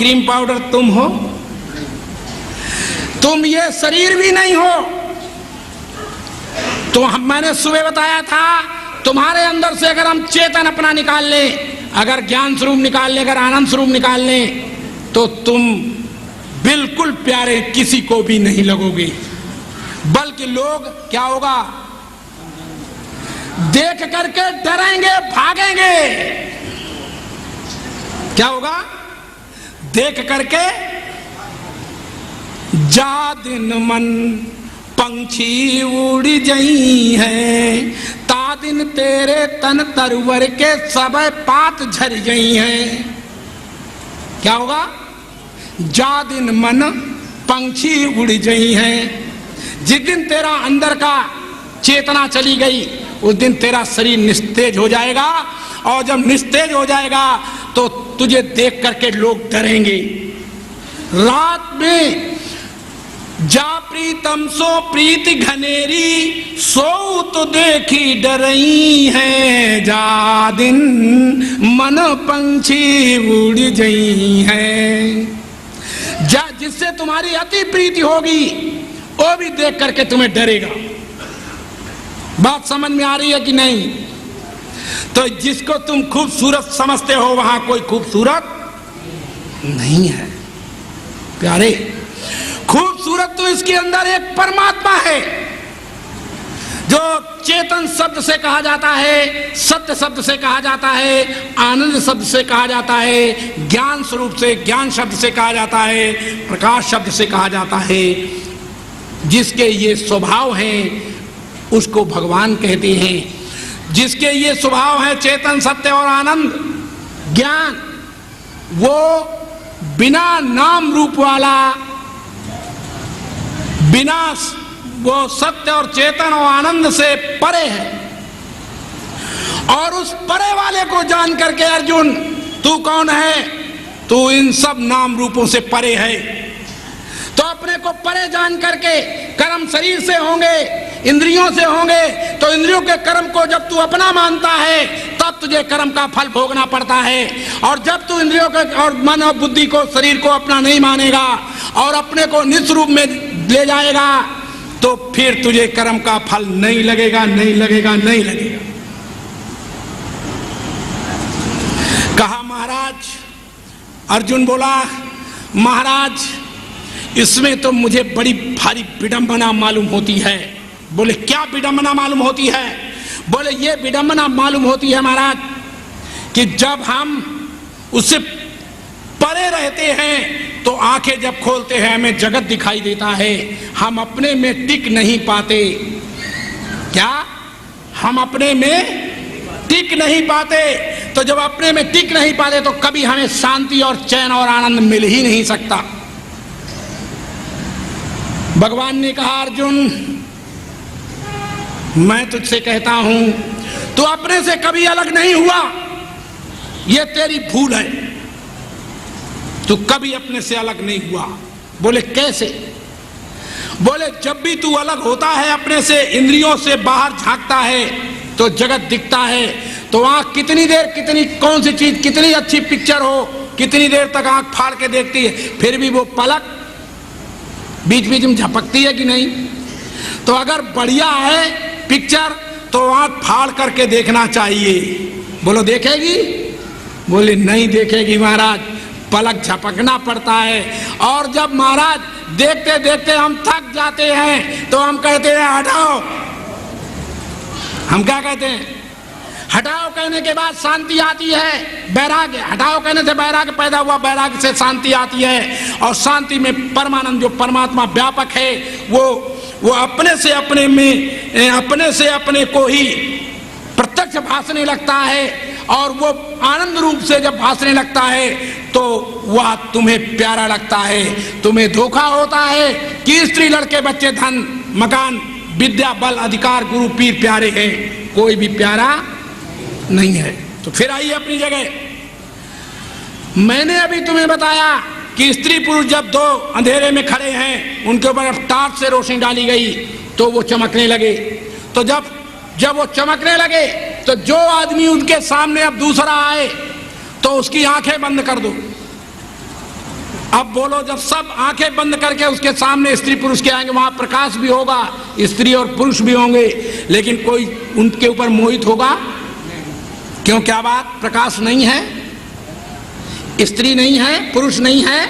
Cream powder तुम हो? तुम ये शरीर भी नहीं हो। तो मैंने सुबह बताया था, तुम्हारे अंदर से अगर हम चेतन अपना निकाल लें, अगर ज्ञान स्वरूप निकाल लें, अगर आनंद स्वरूप निकाल लें, तो तुम बिल्कुल प्यारे किसी को भी नहीं लगोगे। बल्कि लोग क्या होगा, देख करके डरेंगे, भागेंगे। क्या होगा? देख करके जा दिन मन पंछी उड़ जई है, ता दिन तेरे तन तरवर के सब पात झर गई हैं। क्या होगा? जा दिन मन पंछी उड़ गई हैं। जिस दिन तेरा अंदर का चेतना चली गई, उस दिन तेरा शरीर निस्तेज हो जाएगा, और जब निस्तेज हो जाएगा तो तुझे देख करके लोग डरेंगे। रात में जा प्रीतम सो प्रीति घनेरी, सो तो देखी डरई है, जा दिन मन पंछी उड़ गई है। जा जिससे तुम्हारी अति प्रीति होगी, वो भी देख करके तुम्हें डरेगा। बात समझ में आ रही है कि नहीं? तो जिसको तुम खूबसूरत समझते हो, वहां कोई खूबसूरत नहीं है प्यारे। खूबसूरत तो इसके अंदर एक परमात्मा है, जो चेतन शब्द से कहा जाता है, सत्य शब्द से कहा जाता है, आनंद शब्द से कहा जाता है, ज्ञान स्वरूप से, ज्ञान शब्द से कहा जाता है, प्रकाश शब्द से कहा जाता है। जिसके ये स्वभाव हैं उसको भगवान कहते हैं। जिसके ये स्वभाव है चेतन, सत्य और आनंद, ज्ञान, वो बिना नाम रूप वाला, बिना वो सत्य और चेतन और आनंद से परे है। और उस परे वाले को जान करके अर्जुन, तू कौन है? तू इन सब नाम रूपों से परे है। तो अपने को परे जान करके, कर्म शरीर से होंगे, इंद्रियों से होंगे, तो इंद्रियों के कर्म को जब तू अपना मानता है, तब तुझे कर्म का फल भोगना पड़ता है। और जब तू इंद्रियों के और मन और बुद्धि को, शरीर को अपना नहीं मानेगा और अपने को निज रूप में ले जाएगा, तो फिर तुझे कर्म का फल नहीं लगेगा, नहीं लगेगा, नहीं लगेगा। कहा महाराज, अर्जुन बोला, महाराज इसमें तो मुझे बड़ी भारी विडंबना मालूम होती है। बोले क्या विडंबना मालूम होती है? बोले ये विडंबना मालूम होती है महाराज कि जब हम उससे परे रहते हैं तो आंखें जब खोलते हैं हमें जगत दिखाई देता है, हम अपने में टिक नहीं पाते। क्या? हम अपने में टिक नहीं पाते। तो जब अपने में टिक नहीं पाते तो कभी हमें शांति और चैन और आनंद मिल ही नहीं सकता। भगवान ने कहा, अर्जुन मैं तुझसे कहता हूं, तू अपने से कभी अलग नहीं हुआ, यह तेरी भूल है। तू कभी अपने से अलग नहीं हुआ। बोले कैसे? बोले जब भी तू अलग होता है अपने से, इंद्रियों से बाहर झांकता है तो जगत दिखता है। तो आंख कितनी देर, कितनी कौन सी चीज, कितनी अच्छी पिक्चर हो, कितनी देर तक आंख फाड़ के देखती है, फिर भी वो पलक बीच बीच में झपकती है कि नहीं? तो अगर बढ़िया है पिक्चर तो आंख फाड़ करके देखना चाहिए। बोलो देखेगी? बोले नहीं देखेगी महाराज, पलक झपकना पड़ता है। और जब महाराज देखते देखते हम थक जाते हैं तो हम कहते हैं हटाओ। हम क्या कहते हैं? हटाओ कहने के बाद शांति आती है, वैराग्य। हटाओ कहने से वैराग्य पैदा हुआ, वैराग्य से शांति आती है। और शांति में परमानंद, जो परमात्मा व्यापक है, वो अपने से अपने में, अपने से अपने को ही प्रत्यक्ष भासने लगता है। और वो आनंद रूप से जब भासने लगता है तो वह तुम्हें प्यारा लगता है। तुम्हें धोखा होता है कि स्त्री, लड़के, बच्चे, धन, मकान, विद्या, बल, अधिकार, गुरु, पीर प्यारे हैं, कोई भी प्यारा नहीं है। तो फिर आइए अपनी जगह। मैंने अभी तुम्हें बताया कि स्त्री पुरुष जब दो अंधेरे में खड़े हैं, उनके ऊपर टार्च से रोशनी डाली गई तो वो चमकने लगे। तो जब वो चमकने लगे तो जो आदमी उनके सामने अब दूसरा आए तो उसकी आंखें बंद कर दो। अब बोलो, जब सब आंखें बंद करके उसके सामने स्त्री पुरुष के आएंगे, वहां प्रकाश भी होगा, स्त्री और पुरुष भी होंगे, लेकिन कोई उनके ऊपर मोहित होगा? क्यों? क्या बात? प्रकाश नहीं है, स्त्री नहीं है, पुरुष नहीं है,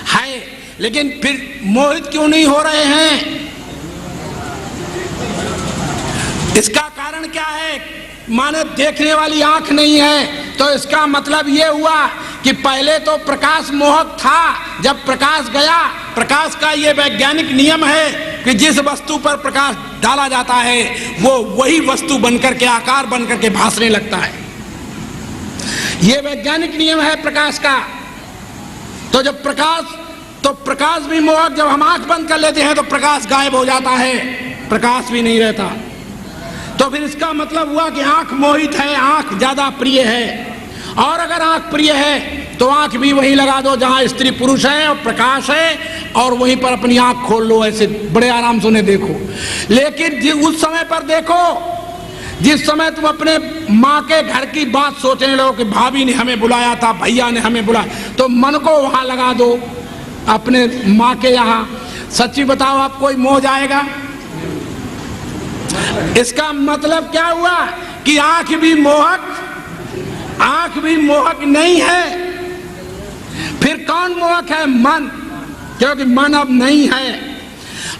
है, लेकिन फिर मोहित क्यों नहीं हो रहे हैं? इसका कारण क्या है? माने देखने वाली आंख नहीं है, तो इसका मतलब यह हुआ कि पहले तो प्रकाश मोहक था, जब प्रकाश गया, प्रकाश का यह वैज्ञानिक नियम है कि जिस वस्तु पर प्रकाश डाला जाता है वो वही वस्तु बनकर के, आकार बनकर के भासने लगता है। यह वैज्ञानिक नियम है प्रकाश का। तो जब प्रकाश भी मोहक, जब हम आंख बंद कर लेते हैं तो प्रकाश गायब हो जाता है, प्रकाश भी नहीं रहता। तो फिर इसका मतलब हुआ कि आंख मोहित है, आंख ज्यादा प्रिय है। और अगर आंख प्रिय है तो आंख भी वहीं लगा दो जहां स्त्री पुरुष है और प्रकाश है, और वहीं पर अपनी आंख खोल लो, ऐसे बड़े आराम से उन्हें देखो। लेकिन उस समय पर देखो जिस समय तुम अपने माँ के घर की बात सोचने लगो कि भाभी ने हमें बुलाया था, भैया ने हमें बुलाया, तो मन को वहां लगा दो अपने माँ के यहाँ। सच्ची बताओ, आप कोई मोह जाएगा? इसका मतलब क्या हुआ कि आंख भी मोहक नहीं है। फिर कौन मोहक है? मन, क्योंकि मन अब नहीं है।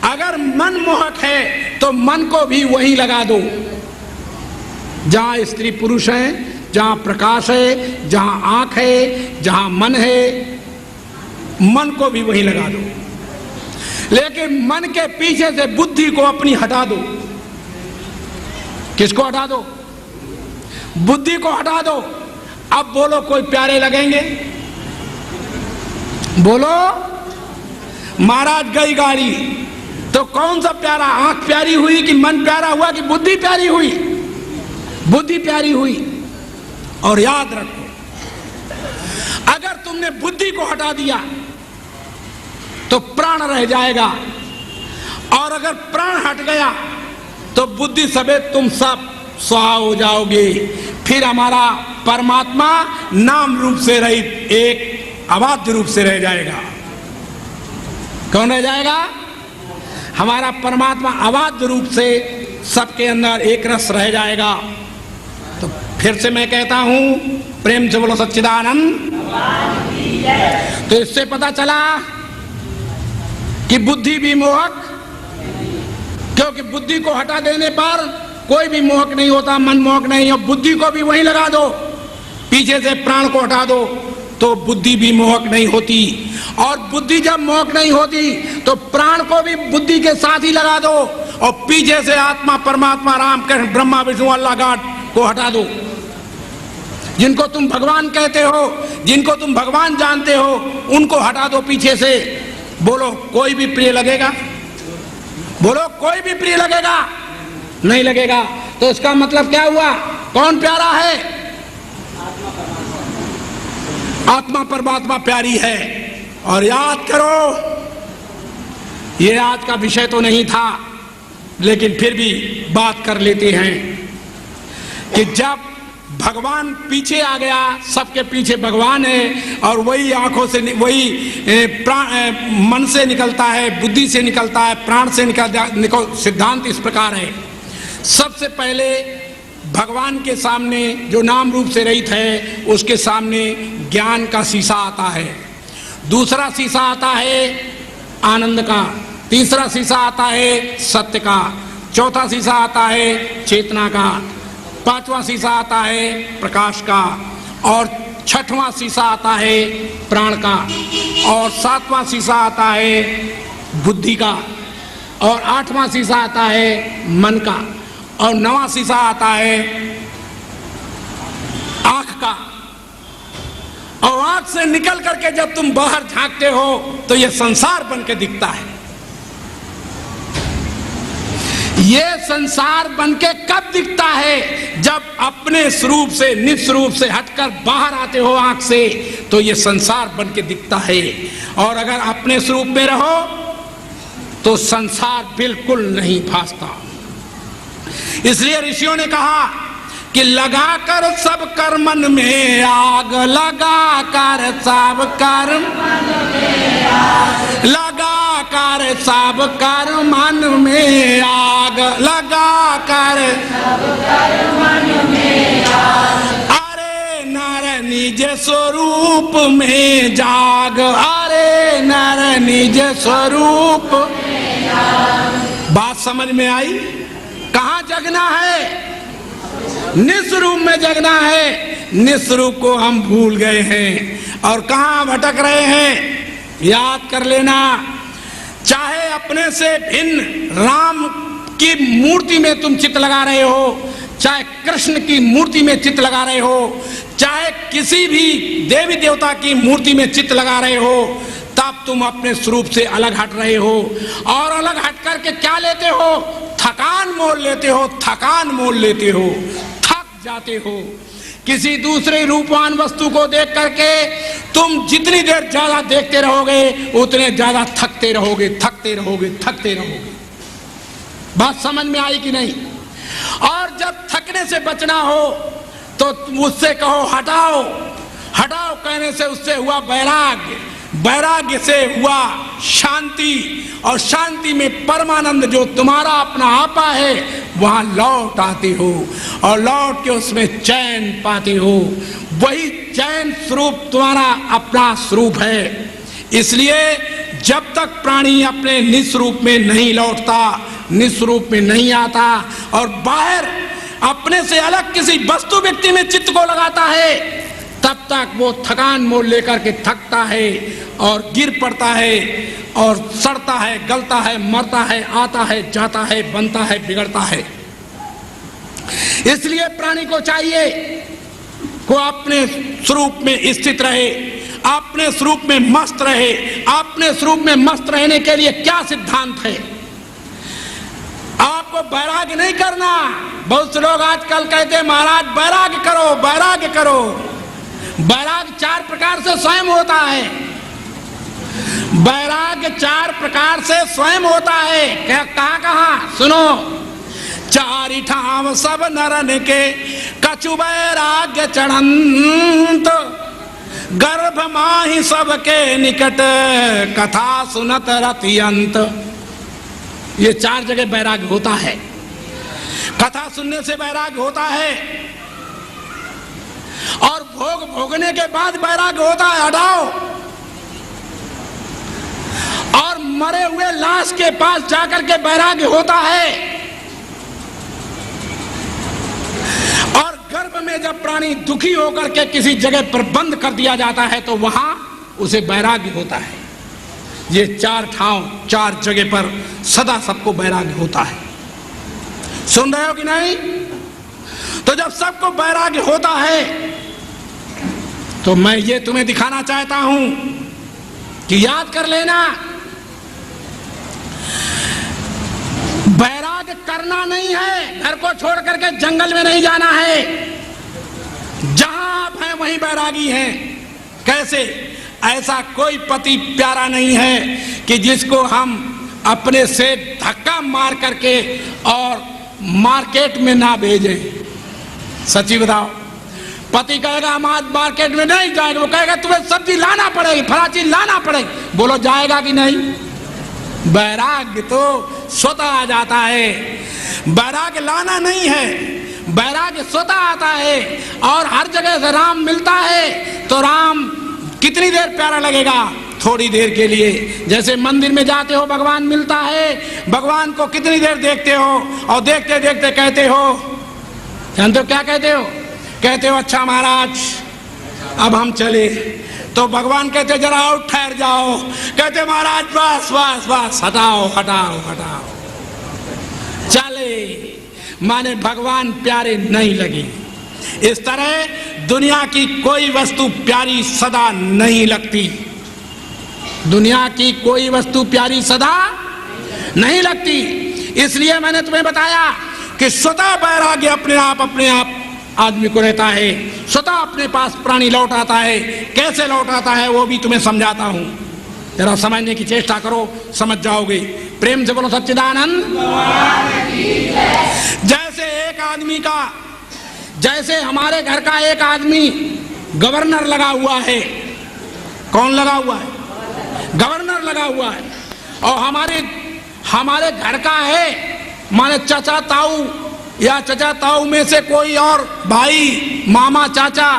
अगर मन मोहक है तो मन को भी वहीं लगा दो जहां स्त्री पुरुष है, जहां प्रकाश है, जहां आंख है, जहां मन है, मन को भी वहीं लगा दो। लेकिन मन के पीछे से बुद्धि को अपनी हटा दो। किसको हटा दो? बुद्धि को हटा दो। अब बोलो, कोई प्यारे लगेंगे? बोलो, महाराज गई गाड़ी तो कौन सा प्यारा? आंख प्यारी हुई कि मन प्यारा हुआ कि बुद्धि प्यारी हुई? बुद्धि प्यारी हुई। और याद रखो, अगर तुमने बुद्धि को हटा दिया तो प्राण रह जाएगा, और अगर प्राण हट गया तो बुद्धि समेत तुम सब स्वाहा हो जाओगे। फिर हमारा परमात्मा नाम रूप से रहित एक अबाध्य रूप से रह जाएगा। कौन रह जाएगा? हमारा परमात्मा अबाध्य रूप से सबके अंदर एक रस रह जाएगा। तो फिर से मैं कहता हूं, प्रेम से बोलो सच्चिदानंद। तो इससे पता चला कि बुद्धि भी मोहक, क्योंकि बुद्धि को हटा देने पर कोई भी मोहक नहीं होता, मन मोहक नहीं। और बुद्धि को भी वहीं लगा दो, पीछे से प्राण को हटा दो तो बुद्धि भी मोहक नहीं होती। और बुद्धि जब मोहक नहीं होती तो प्राण को भी बुद्धि के साथ ही लगा दो, और पीछे से आत्मा, परमात्मा, राम, कृष्ण, ब्रह्मा, विष्णु, अल्लाह, गॉड को हटा दो। जिनको तुम भगवान कहते हो, जिनको तुम भगवान जानते हो, उनको हटा दो पीछे से। बोलो, कोई भी प्रिय लगेगा? बोलो, कोई भी प्रिय लगेगा? नहीं लगेगा। तो इसका मतलब क्या हुआ? कौन प्यारा है? आत्मा परमात्मा प्यारी है। और याद करो, ये आज का विषय तो नहीं था, लेकिन फिर भी बात कर लेते हैं कि जब भगवान पीछे आ गया, सबके पीछे भगवान है, और वही आंखों से, वही मन से निकलता है, बुद्धि से निकलता है, प्राण से निकल। सिद्धांत इस प्रकार है, सबसे पहले भगवान के सामने जो नाम रूप से रहित है, उसके सामने ज्ञान का शीशा आता है। दूसरा शीशा आता है आनंद का, तीसरा शीशा आता है सत्य का, चौथा शीशा आता है चेतना का, पांचवा शीशा आता है प्रकाश का, और छठवां शीशा आता है प्राण का, और सातवां शीशा आता है बुद्धि का, और आठवां शीशा आता है मन का, और नवां शीशा आता है आंख का। और आंख से निकल करके जब तुम बाहर झांकते हो तो यह संसार बन के दिखता है। यह संसार बन के कब दिखता है? जब अपने स्वरूप से, निस्वरूप से हटकर बाहर आते हो आंख से, तो यह संसार बन के दिखता है। और अगर अपने स्वरूप में रहो तो संसार बिल्कुल नहीं भासता। इसलिए ऋषियों ने कहा कि लगा कर सब कर मन में आग, लगा कर सब कर लगा कर सब कर मन में आग, लगा कर मन में आग। अरे नर निज स्वरूप में जाग, अरे नर निज स्वरूप में जाग। बात समझ में आई? कहाँ जगना है? निस्वरूप में जगना है। निस्वरूप को हम भूल गए हैं और कहाँ भटक रहे हैं? याद कर लेना, चाहे अपने से भिन्न राम की मूर्ति में तुम चित्त लगा रहे हो, चाहे कृष्ण की मूर्ति में चित्त लगा रहे हो, चाहे किसी भी देवी देवता की मूर्ति में चित्त लगा रहे हो, तब तुम अपने स्वरूप से अलग हट रहे हो। और अलग हट करके क्या लेते हो? थकान मोल लेते हो, थकान मोल लेते हो, थक जाते हो। किसी दूसरे रूपवान वस्तु को देख करके तुम जितनी देर ज्यादा देखते रहोगे उतने ज्यादा थकते रहोगे, थकते रहोगे, थकते रहोगे। बात समझ में आई कि नहीं? और जब थकने से बचना हो तो उससे कहो हटाओ। हटाओ कहने से उससे हुआ वैराग्य, वैराग्य से हुआ शांति, और शांति में परमानंद जो तुम्हारा अपना आपा है वहां लौट आते हो और लौट के उसमें चैन पाते हो। वही चैन स्वरूप तुम्हारा अपना स्वरूप है। इसलिए जब तक प्राणी अपने निस्वरूप में नहीं लौटता, निस्वरूप में नहीं आता और बाहर अपने से अलग किसी वस्तु व्यक्ति में चित्त को लगाता है, तब तक वो थकान मोल लेकर के थकता है और गिर पड़ता है और सड़ता है, गलता है, मरता है, आता है, जाता है, बनता है, बिगड़ता है। इसलिए प्राणी को चाहिए को अपने स्वरूप में स्थित रहे, अपने स्वरूप में मस्त रहे। अपने स्वरूप में मस्त रहने के लिए क्या सिद्धांत है? आपको वैराग्य नहीं करना। बहुत से लोग आजकल कहते हैं महाराज वैराग्य करो, वैराग्य करो। वैराग्य 4 प्रकार से स्वयं होता है। वैराग्य 4 प्रकार से स्वयं होता है। कहाँ कहाँ सुनो, 4 ठाम सब नरन के कछु वैराग्य चढ़ंत, गर्भ माहि सबके निकट कथा सुनत रतियंत। ये 4 जगह वैराग्य होता है। कथा सुनने से वैराग्य होता है और भोग भोगने के बाद वैराग्य होता है। हटाओ। और मरे हुए लाश के पास जाकर के वैराग्य होता है। और गर्भ में जब प्राणी दुखी होकर के किसी जगह पर बंद कर दिया जाता है तो वहां उसे वैराग्य होता है। ये 4 ठाव 4 जगह पर सदा सबको वैराग्य होता है। सुन रहे हो कि नहीं? तो जब सबको वैराग्य होता है तो मैं ये तुम्हें दिखाना चाहता हूं कि याद कर लेना, वैराग्य करना नहीं है, घर को छोड़ करके जंगल में नहीं जाना है। जहां आप हैं वहीं वैरागी हैं। कैसे? ऐसा कोई पति प्यारा नहीं है कि जिसको हम अपने से धक्का मार करके और मार्केट में ना भेजें। सच्ची बताओ, पति कहेगा हम आज मार्केट में नहीं जाएंगे, वो कहेगा तुम्हें सब्जी लाना पड़ेगी, फला चीज लाना पड़ेगी, बोलो जाएगा कि नहीं? वैराग्य तो स्वतः आ जाता है। वैराग्य लाना नहीं है, वैराग्य स्वतः आता है। और हर जगह से राम मिलता है तो राम कितनी देर प्यारा लगेगा? थोड़ी देर के लिए। जैसे मंदिर में जाते हो भगवान मिलता है, भगवान को कितनी देर देखते हो और देखते देखते कहते हो, जानते हो क्या कहते हो? कहते हो अच्छा महाराज अब हम चले। तो भगवान कहते जरा और ठहर जाओ। कहते महाराज बस बस बस, हटाओ हटाओ हटाओ। चले माने भगवान प्यारे नहीं लगे। इस तरह दुनिया की कोई वस्तु प्यारी सदा नहीं लगती। दुनिया की कोई वस्तु प्यारी सदा नहीं लगती। इसलिए मैंने तुम्हें बताया कि स्वतः वैराग्य अपने आप आदमी को रहता है। स्वतः अपने पास प्राणी लौट आता है। कैसे लौट आता है वो भी तुम्हें समझाता हूं, जरा समझने की चेष्टा करो, समझ जाओगे। प्रेम से बोलो सच्चिदानंद। जैसे एक आदमी का जैसे हमारे घर का एक आदमी गवर्नर लगा हुआ है। कौन लगा हुआ है? गवर्नर लगा हुआ है। और हमारे घर का है माने चाचा ताऊ या चाचा ताऊ में से कोई और भाई मामा चाचा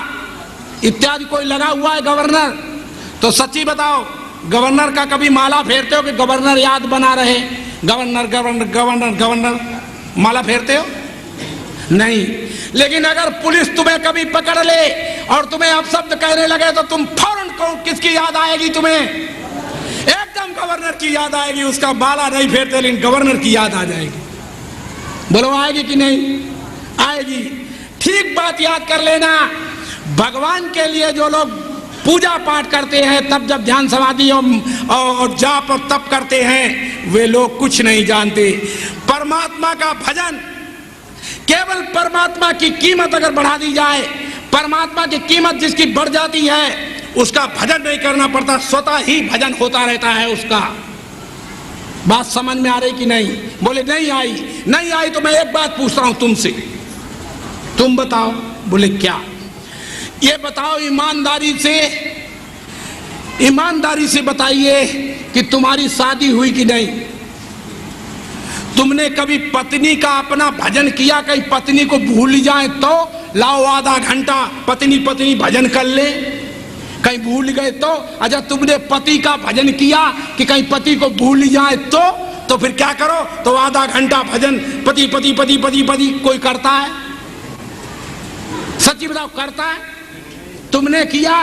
इत्यादि कोई लगा हुआ है गवर्नर। तो सच्ची बताओ, गवर्नर का कभी माला फेरते हो कि गवर्नर याद बना रहे? गवर्नर गवर्नर गवर्नर गवर्नर माला फेरते हो? नहीं। लेकिन अगर पुलिस तुम्हें कभी पकड़ ले और तुम्हें अपशब्द कहने लगे तो तुम फौरन किसकी याद आएगी? तुम्हें एकदम गवर्नर की याद आएगी। उसका माला नहीं फेरते लेकिन गवर्नर की याद आ जाएगी। बोलो आएगी कि नहीं आएगी? ठीक बात याद कर लेना। भगवान के लिए जो लोग पूजा पाठ करते हैं, तब जब ध्यान समाधि और जाप और तप करते हैं, वे लोग कुछ नहीं जानते। परमात्मा का भजन, केवल परमात्मा की कीमत अगर बढ़ा दी जाए, परमात्मा की कीमत जिसकी बढ़ जाती है उसका भजन नहीं करना पड़ता, स्वतः ही भजन होता रहता है उसका। बात समझ में आ रही कि नहीं? बोले नहीं आई। नहीं आई तो मैं एक बात पूछता हूं तुमसे, तुम बताओ। बोले क्या? ये बताओ ईमानदारी से बताइए कि तुम्हारी शादी हुई कि नहीं? तुमने कभी पत्नी का अपना भजन किया? कहीं पत्नी को भूल जाए तो लाओ आधा घंटा पत्नी पत्नी भजन कर ले। कहीं भूल गए तो? अच्छा, तुमने पति का भजन किया कि कहीं पति को भूल जाए तो फिर क्या करो? तो आधा घंटा भजन पति पति पति पति पति कोई करता है? सच्ची बताओ, करता है? तुमने किया?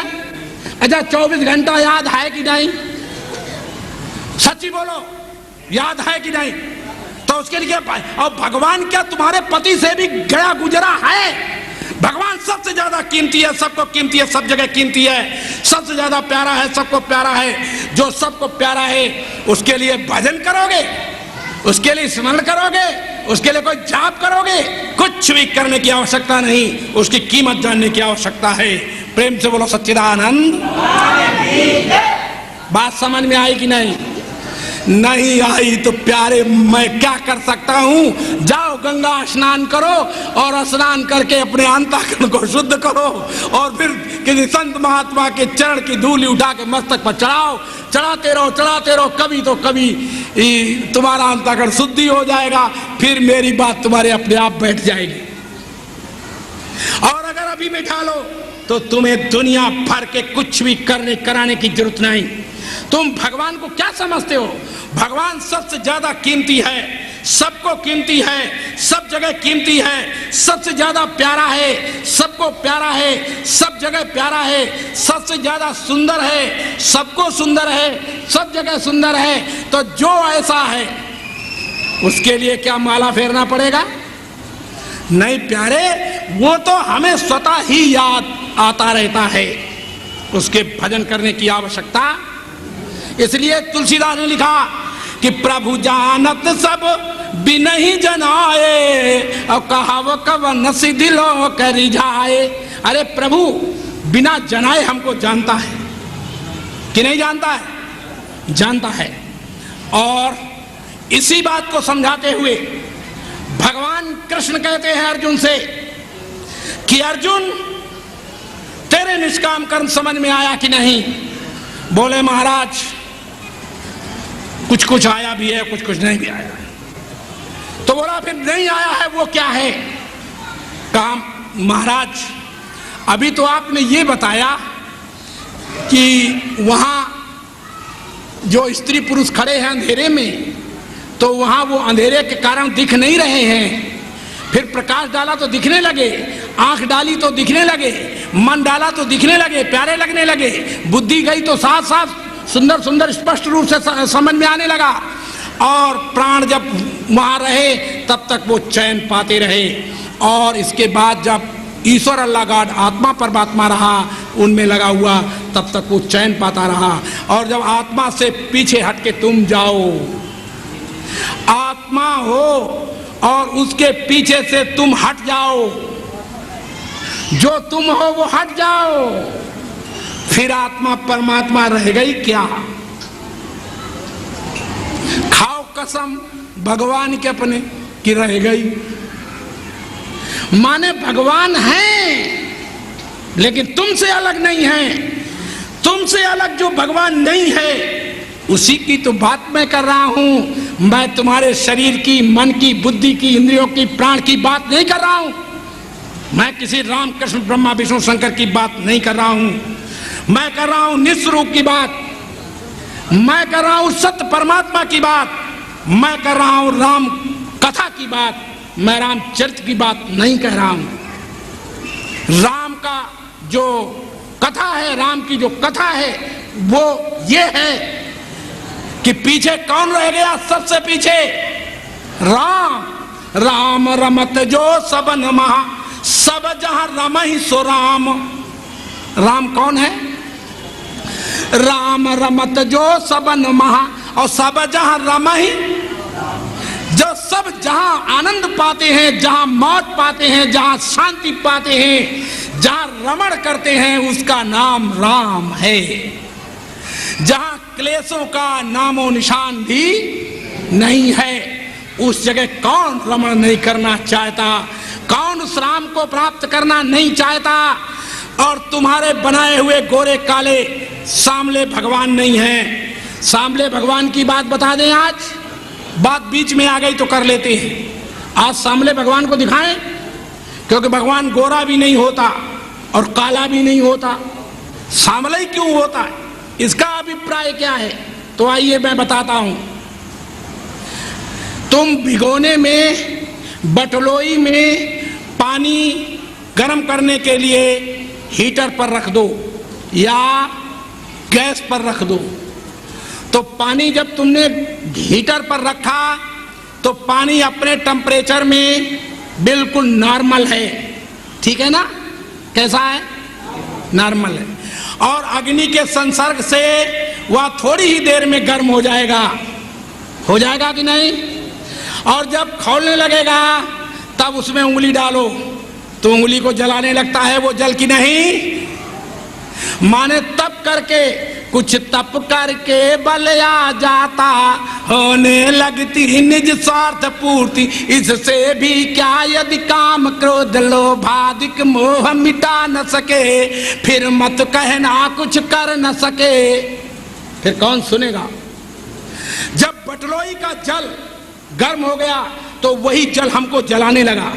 अच्छा, 24 घंटा याद है कि नहीं? सच्ची बोलो, याद है कि नहीं? तो उसके लिए और भगवान क्या तुम्हारे पति से भी गया गुजरा है? भगवान सबसे ज्यादा कीमती है, सबको कीमती है, सब जगह कीमती है, सबसे ज्यादा प्यारा है, सबको प्यारा है। जो सबको प्यारा है उसके लिए भजन करोगे, उसके लिए स्मरण करोगे, उसके लिए कोई जाप करोगे, कुछ भी करने की आवश्यकता नहीं, उसकी कीमत जानने की आवश्यकता है। प्रेम से बोलो सच्चिदानंद। बात समझ में आई कि नहीं? नहीं आई तो प्यारे मैं क्या कर सकता हूं? जाओ गंगा स्नान करो और स्नान करके अपने अंतःकरण को शुद्ध करो और फिर किसी संत महात्मा के चरण की धूली उठा के मस्तक पर चढ़ाओ। चढ़ाते रहो, कभी तो कभी तुम्हारा अंतःकरण शुद्धि हो जाएगा। फिर मेरी बात तुम्हारे अपने आप बैठ जाएगी। और अगर अभी बैठा लो तो तुम्हें दुनिया भर के कुछ भी कराने की जरूरत नहीं। तुम भगवान को क्या समझते हो? भगवान सबसे ज्यादा कीमती है, सबको कीमती है, सब जगह कीमती है, सबसे ज्यादा प्यारा है, सबको प्यारा है, सब जगह प्यारा है, सबसे ज्यादा सुंदर है, सबको सुंदर है, सब जगह सुंदर है। तो जो ऐसा है उसके लिए क्या माला फेरना पड़ेगा? नहीं प्यारे, वो तो हमें स्वतः ही याद आता रहता है, उसके भजन करने की आवश्यकता। इसलिए तुलसीदास ने लिखा कि प्रभु जानत सब बिनहि जनाए और कहाव कवन सिदिलो करि जाए। अरे प्रभु बिना जनाए हमको जानता है कि नहीं जानता है? जानता है। और इसी बात को समझाते हुए भगवान कृष्ण कहते हैं अर्जुन से कि अर्जुन तेरे निष्काम कर्म समझ में आया कि नहीं? बोले महाराज कुछ कुछ आया भी है, कुछ कुछ नहीं भी आया। तो बोला फिर नहीं आया है वो क्या है? कहा महाराज अभी तो आपने ये बताया कि वहां जो स्त्री पुरुष खड़े हैं अंधेरे में, तो वहां वो अंधेरे के कारण दिख नहीं रहे हैं। फिर प्रकाश डाला तो दिखने लगे, आंख डाली तो दिखने लगे, मन डाला तो दिखने लगे, प्यारे लगने लगे, बुद्धि गई तो साथ साथ सुंदर सुंदर स्पष्ट रूप से समझ में आने लगा। और प्राण जब वहां रहे तब तक वो चैन पाते रहे। और इसके बाद जब ईश्वर अल्लाह गॉड आत्मा परमात्मा रहा उनमें लगा हुआ, तब तक वो चैन पाता रहा। और जब आत्मा से पीछे हट के तुम जाओ, आत्मा हो और उसके पीछे से तुम हट जाओ, जो तुम हो वो हट जाओ, फिर आत्मा परमात्मा रह गई क्या? खाओ कसम भगवान के अपने की रह गई। माने भगवान हैं लेकिन तुमसे अलग नहीं है। तुमसे अलग जो भगवान नहीं है उसी की तो बात मैं कर रहा हूं। मैं तुम्हारे शरीर की, मन की, बुद्धि की, इंद्रियों की, प्राण की बात नहीं कर रहा हूं। मैं किसी राम कृष्ण ब्रह्मा विष्णु शंकर की बात नहीं कर रहा हूं। मैं कर रहा हूं निस्वरूप की बात, मैं कर रहा हूं सत्य परमात्मा की बात, मैं कर रहा हूं राम कथा की बात। मैं रामचरित्र की बात नहीं कह रहा हूं। राम का जो कथा है, राम की जो कथा है वो ये है कि पीछे कौन रह गया? सबसे पीछे राम। राम रमत जो सबन महा, सब जहां रमहि सो राम। राम कौन है? राम रमत जो सबन महा, और सब जहां रमहि, जो सब जहां आनंद पाते हैं, जहां मौत पाते हैं, जहां शांति पाते हैं, जहां रमण करते हैं, उसका नाम राम है। जहां क्लेशों का नामो निशान भी नहीं है, उस जगह कौन रमण नहीं करना चाहता? कौन उस राम को प्राप्त करना नहीं चाहता? और तुम्हारे बनाए हुए गोरे काले सांवले भगवान नहीं है। सांवले भगवान की बात बता दें आज, बात बीच में आ गई तो कर लेते हैं। आज सांवले भगवान को दिखाएं, क्योंकि भगवान गोरा भी नहीं होता और काला भी नहीं होता, सांवला ही क्यों होता है? इसका अभिप्राय क्या है? तो आइए मैं बताता हूं। तुम भिगोने में, बटलोई में पानी गर्म करने के लिए हीटर पर रख दो या गैस पर रख दो, तो पानी जब तुमने हीटर पर रखा तो पानी अपने टेम्परेचर में बिल्कुल नॉर्मल है, ठीक है ना? कैसा है? नॉर्मल है। और अग्नि के संसर्ग से वह थोड़ी ही देर में गर्म हो जाएगा कि नहीं? और जब खौलने लगेगा तब उसमें उंगली डालो तो उंगली को जलाने लगता है, वो जल की नहीं? माने तप करके, कुछ तप करके बल आ जाता, होने लगती निज स्वार्थ पूर्ति। इससे भी क्या यदि काम क्रोध लोभादिक मोह मिटा न सके, फिर मत कहना कुछ कर न सके। फिर कौन सुनेगा? जब बटलोई का जल गर्म हो गया तो वही जल हमको जलाने लगा,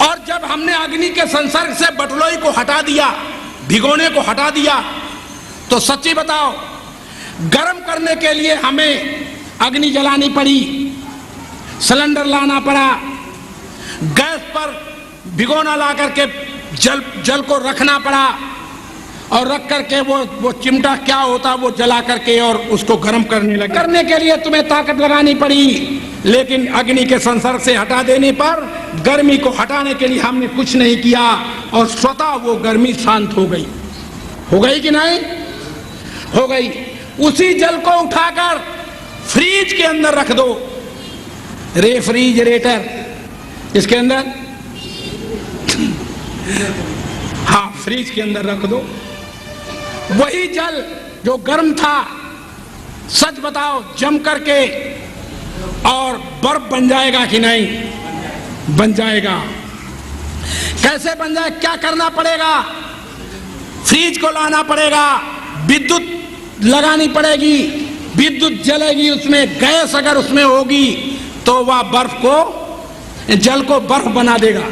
और जब हमने अग्नि के संसर्ग से बटलोई को हटा दिया, भिगोने को हटा दिया, तो सच्ची बताओ, गर्म करने के लिए हमें अग्नि जलानी पड़ी, सिलेंडर लाना पड़ा, गैस पर भिगोना ला करके जल को रखना पड़ा, और रख करके वो चिमटा क्या होता वो जला करके और उसको गर्म करने लगा। करने के लिए तुम्हें ताकत लगानी पड़ी, लेकिन अग्नि के संसर्ग से हटा देने पर गर्मी को हटाने के लिए हमने कुछ नहीं किया और स्वतः वो गर्मी शांत हो गई। हो गई कि नहीं? हो गई। उसी जल को उठाकर फ्रीज के अंदर रख दो, रेफ्रिजरेटर, इसके अंदर, हाँ फ्रीज के अंदर रख दो। वही जल जो गर्म था, सच बताओ जम करके और बर्फ बन जाएगा कि नहीं? बन जाएगा। कैसे बन जाए? क्या करना पड़ेगा? फ्रीज को लाना पड़ेगा, विद्युत लगानी पड़ेगी, विद्युत जलेगी, उसमें गैस अगर उसमें होगी तो वह बर्फ को, जल को बर्फ बना देगा।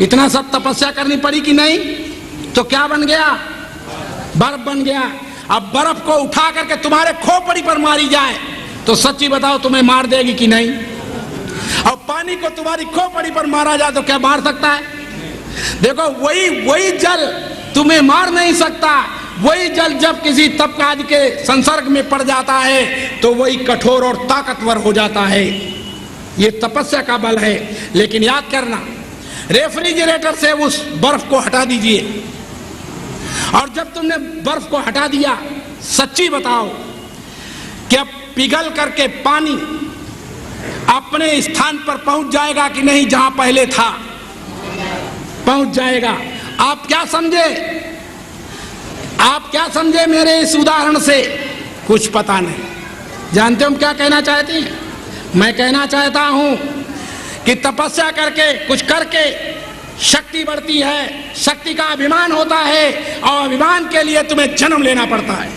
इतना सब तपस्या करनी पड़ी कि नहीं? तो क्या बन गया? बर्फ बन गया। अब बर्फ को उठा करके तुम्हारे खोपड़ी पर मारी जाए तो सच्ची बताओ तुम्हें मार देगी कि नहीं? और पानी को तुम्हारी खोपड़ी पर मारा जाए तो क्या मार सकता है? देखो वही जल तुम्हें मार नहीं सकता। वही जल जब किसी तपकाज के संसर्ग में पड़ जाता है तो वही कठोर और ताकतवर हो जाता है। ये तपस्या का बल है। लेकिन याद करना, रेफ्रिजरेटर से उस बर्फ को हटा दीजिए, और जब तुमने बर्फ को हटा दिया, सच्ची बताओ कि अब पिघल करके पानी अपने स्थान पर पहुंच जाएगा कि नहीं? जहां पहले था पहुंच जाएगा। आप क्या समझे? आप क्या समझे मेरे इस उदाहरण से? कुछ पता नहीं। जानते हो हम क्या कहना चाहते हैं? मैं कहना चाहता हूं कि तपस्या करके कुछ करके शक्ति बढ़ती है, शक्ति का अभिमान होता है, और अभिमान के लिए तुम्हें जन्म लेना पड़ता है।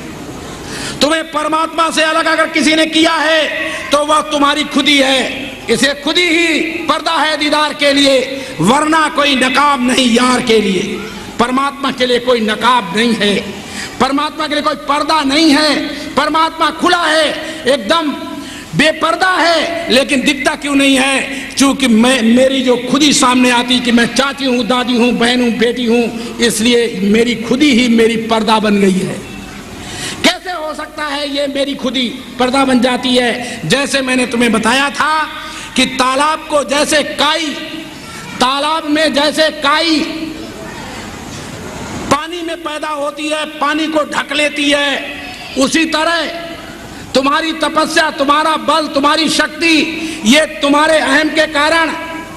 तुम्हें परमात्मा से अलग अगर किसी ने किया है तो वह तुम्हारी खुदी है। इसे खुदी ही पर्दा है दीदार के लिए, वरना कोई नकाब नहीं यार के लिए। परमात्मा के लिए कोई नकाब नहीं है, परमात्मा के लिए कोई पर्दा नहीं है। परमात्मा खुला है, एकदम बेपर्दा है, लेकिन दिखता क्यों नहीं है? क्योंकि मेरी जो खुदी सामने आती कि मैं चाची हूँ, दादी हूँ, बहन हूँ, बेटी हूँ, इसलिए मेरी खुदी ही मेरी पर्दा बन गई है। कैसे हो सकता है ये मेरी खुदी पर्दा बन जाती है? जैसे मैंने तुम्हें बताया था कि तालाब को जैसे काई, तालाब में जैसे काई पानी में पैदा होती है, पानी को ढक लेती है, उसी तरह तुम्हारी तपस्या, तुम्हारा बल, तुम्हारी शक्ति, ये तुम्हारे अहम के कारण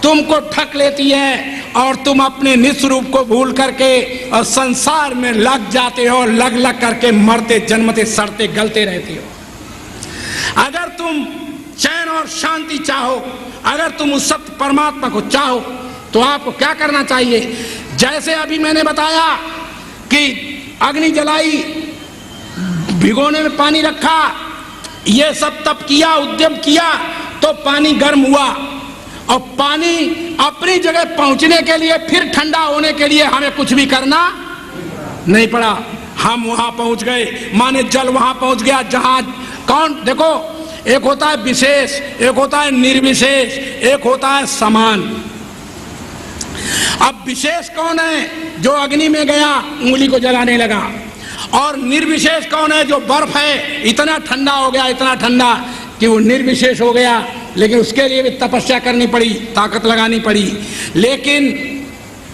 तुमको ढक लेती है, और तुम अपने निस्वरूप को भूल करके और संसार में लग जाते हो, लग लग करके मरते, जन्मते, सड़ते, गलते रहते हो। अगर तुम चैन और शांति चाहो, अगर तुम उस सत्य परमात्मा को चाहो, तो आपको क्या करना चाहिए? जैसे अभी मैंने बताया कि अग्नि जलाई, भिगोने में पानी रखा, ये सब तप किया, उद्यम किया, तो पानी गर्म हुआ, और पानी अपनी जगह पहुंचने के लिए, फिर ठंडा होने के लिए हमें कुछ भी करना नहीं पड़ा। हम वहां पहुंच गए, माने जल वहां पहुंच गया जहां कौन, देखो, एक होता है विशेष, एक होता है निर्विशेष, एक होता है समान। अब विशेष कौन है? जो अग्नि में गया, उंगली को जलाने लगा। और निर्विशेष कौन है? जो बर्फ है, इतना ठंडा हो गया, इतना ठंडा कि वो निर्विशेष हो गया, लेकिन उसके लिए भी तपस्या करनी पड़ी, ताकत लगानी पड़ी। लेकिन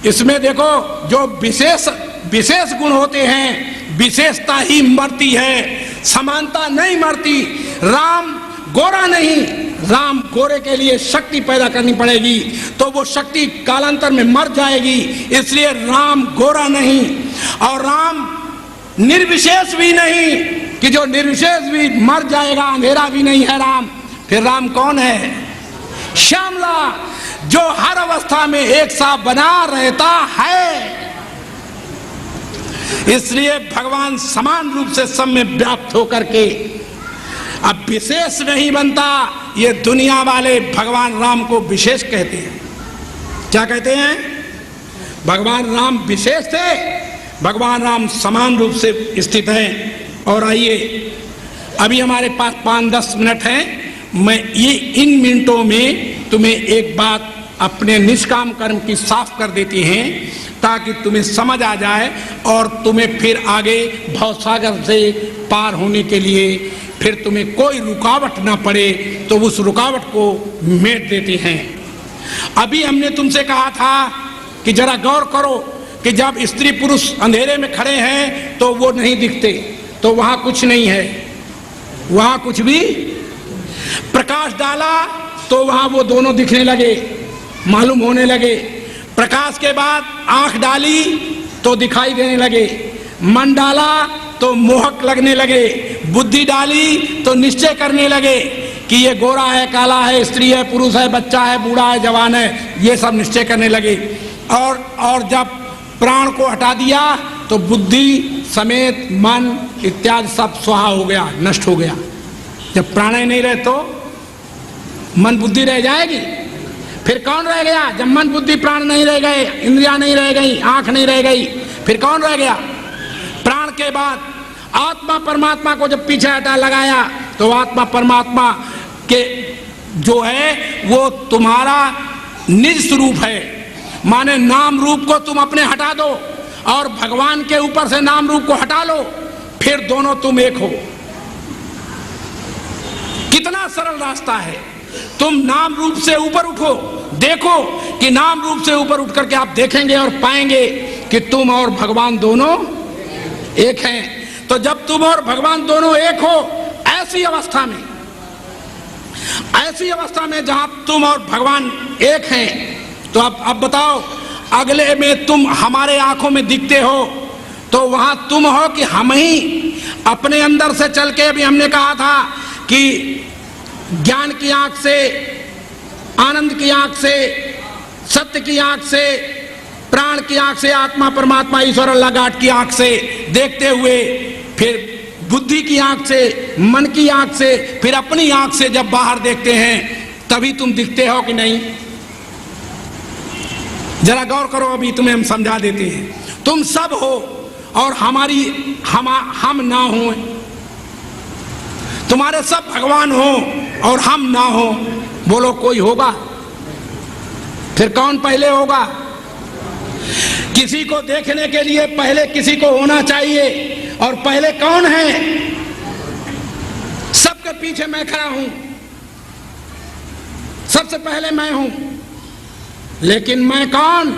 इसमें देखो, जो विशेष गुण होते हैं, विशेषता ही मरती है, समानता नहीं मरती। राम गोरा नहीं, राम गोरे के लिए शक्ति पैदा करनी पड़ेगी, तो वो शक्ति कालांतर में मर जाएगी, इसलिए राम गोरा नहीं। और राम निर्विशेष भी नहीं कि जो निर्विशेष भी मर जाएगा, अंधेरा भी नहीं है राम। फिर राम कौन है? श्यामला, जो हर अवस्था में एक सा बना रहता है। इसलिए भगवान समान रूप से सब में व्याप्त होकर के अब विशेष नहीं बनता। ये दुनिया वाले भगवान राम को विशेष कहते हैं। क्या कहते हैं? भगवान राम विशेष थे, भगवान राम समान रूप से स्थित हैं। और आइए, अभी हमारे पास 5-10 मिनट हैं, मैं ये इन मिनटों में तुम्हें एक बात अपने निष्काम कर्म की साफ कर देती हैं, ताकि तुम्हें समझ आ जाए और तुम्हें फिर आगे भवसागर से पार होने के लिए फिर तुम्हें कोई रुकावट ना पड़े, तो उस रुकावट को मेट देती हैं। अभी हमने तुमसे कहा था कि जरा गौर करो कि जब स्त्री पुरुष अंधेरे में खड़े हैं तो वो नहीं दिखते, तो वहां कुछ नहीं है, वहां कुछ भी। प्रकाश डाला तो वहां वो दोनों दिखने लगे, मालूम होने लगे। प्रकाश के बाद आंख डाली तो दिखाई देने लगे, मन डाला तो मोहक लगने लगे, बुद्धि डाली तो निश्चय करने लगे कि ये गोरा है, काला है, स्त्री है, पुरुष है, बच्चा है, बूढ़ा है, जवान है, ये सब निश्चय करने लगे। और जब प्राण को हटा दिया तो बुद्धि समेत मन इत्यादि सब स्वाहा हो गया, नष्ट हो गया। जब प्राण ही नहीं रहे तो मन बुद्धि रह जाएगी। फिर कौन रह गया? जब मन बुद्धि प्राण नहीं रह गए, इंद्रियां नहीं रह गई, आंख नहीं रह गई, फिर कौन रह गया? प्राण के बाद आत्मा परमात्मा को जब पीछे हटा लगाया तो आत्मा परमात्मा के जो है वो तुम्हारा निज स्वरूप है। माने नाम रूप को तुम अपने हटा दो और भगवान के ऊपर से नाम रूप को हटा लो, फिर दोनों तुम एक हो। कितना सरल रास्ता है। तुम नाम रूप से ऊपर उठो, देखो कि नाम रूप से ऊपर उठ करके आप देखेंगे और पाएंगे कि तुम और भगवान दोनों एक हैं। तो जब तुम और भगवान दोनों एक हो, ऐसी अवस्था में जहां तुम और भगवान एक हैं, तो अब बताओ, अगले में तुम हमारे आंखों में दिखते हो तो वहां तुम हो कि हम ही अपने अंदर से चल के, अभी हमने कहा था कि ज्ञान की आंख से आनंद की आंख से, सत्य की आंख से, प्राण की आंख से, आत्मा परमात्मा ईश्वर अल्लाह गाड की आंख से देखते हुए, फिर बुद्धि की आंख से, मन की आंख से, फिर अपनी आंख से जब बाहर देखते हैं तभी तुम दिखते हो कि नहीं? जरा गौर करो, अभी तुम्हें हम समझा देते हैं। तुम सब हो और हम ना हो, तुम्हारे सब भगवान हो और हम ना हो। बोलो कोई होगा? फिर कौन पहले होगा? किसी को देखने के लिए पहले किसी को होना चाहिए, और पहले कौन है? सबके पीछे मैं खड़ा हूं, सबसे पहले मैं हूं। लेकिन मैं कौन?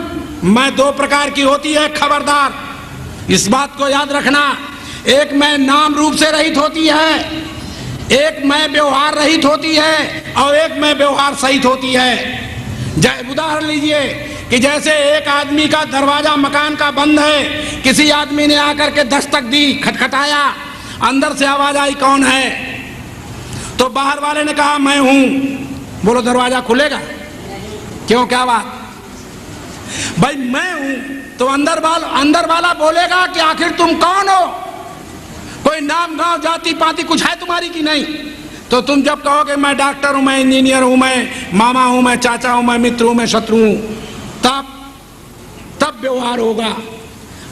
मैं दो प्रकार की होती है, खबरदार इस बात को याद रखना। एक मैं नाम रूप से रहित होती है, एक मैं व्यवहार रहित होती है, और एक मैं व्यवहार सहित होती है। उदाहरण लीजिए कि जैसे एक आदमी का दरवाजा मकान का बंद है, किसी आदमी ने आकर के दस्तक दी, खटखटाया, अंदर से आवाज आई कौन है? तो बाहर वाले ने कहा मैं हूं। बोलो दरवाजा खुलेगा? क्यों, क्या बात? भाई मैं हूं तो अंदर वाला बोलेगा कि आखिर तुम कौन हो? कोई नाम गांव जाति पाति कुछ है तुम्हारी कि नहीं? तो तुम जब कहोगे मैं डॉक्टर हूं, मैं इंजीनियर हूं, मैं मामा हूं, मैं चाचा हूं, मैं मित्र हूं, मैं शत्रु हूं, तब व्यवहार होगा।